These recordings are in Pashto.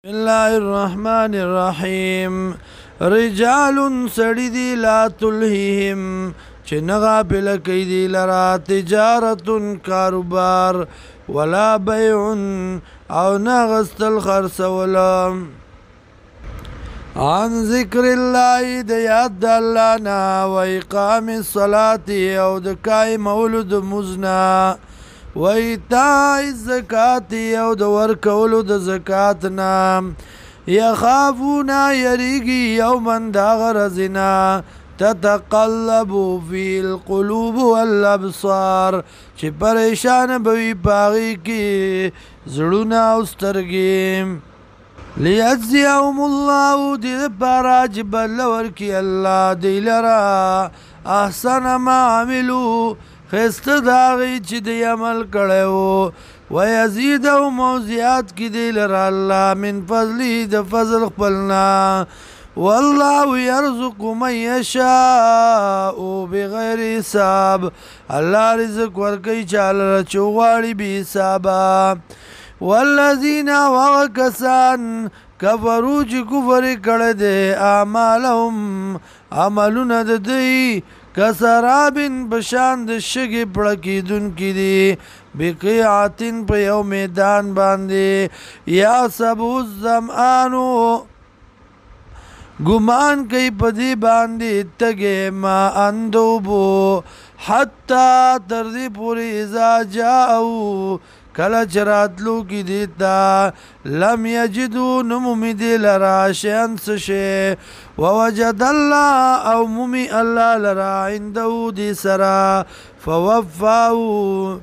الله الرحمن الرحیم رجال سړی دی لا تلهیهم چې نه غافل کوي دی لرا تجارت کاروبار ولا بیع او نه غستل خرڅول عن ذکر الله د یاد د الله نه و اقام الصلاة او د قایمولو د مزنا و ایتاء الزکات او د ورکولو د زکات نه یخافون یریږي یوما دا غرزنا تتقلب فی القلوب والابصار چې پریشان بوي پاغي کې زړونه او سترګې لیجزیهم الله دې پارا چې بل ورکي الله دې لرا احسن ما عملو خسته داغی چې دی عمل کړو ويزيدهم زیات کی دی لرا الله من فضله د فضل خپلنا والله يرزق من يشاء بغیر حساب الله رزق ورکي چاله چوغاړي به حساب والذین وکسان کفروا چې کفر کړه دي اعمالهم عملونه د دی کسرابن بشان د شګي پړکیدون کی دي بقيعتن په یو میدان باندې یا سبو الزمانو ګمان کوي په دې باندې تګه ما اندوبو حتا تر دې پوری اذا جاءو کله چراتلو کی دیتا لم یجدو نمومی دی لرا شیئن سشی ووجد اللہ او مومی اللہ لرا عندو دی سرا فوفاو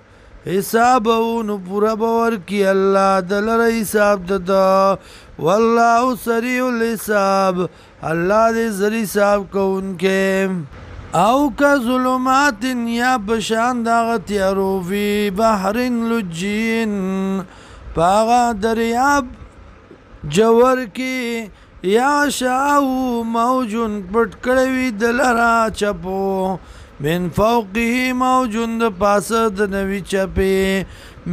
حسابو نپورا باور کی اللہ دلر حساب دادا واللہ سریع الحساب اللہ دی زری حساب کون کے او کا ظلمات یا بشان داغت یارو فی بحر لجین پاغا دریاب جور کی یا شاو موجون پٹکڑوی دلرا چپو من فوقی موجون د پاسد نوی چپی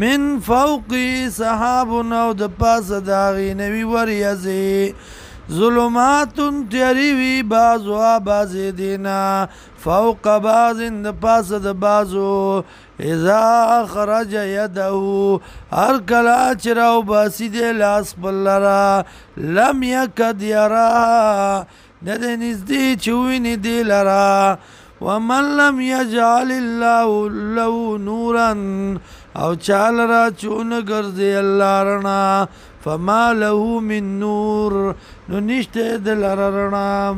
من فوقی صحابون او د پاسد آغی نوی وریزی ظلمات تیریوی بازو بازی دینا فوق بازن د پاس د بازو اذا خرج یدهو هر کلا چراو باسی دی لاس بلرا لم یکد یرا نده نزدی چوینی دی لرا ومن لم یجعل اللہ لو نورا او چال را چون گرزی اللہ رنا فما له من نور نو نشته دل رنا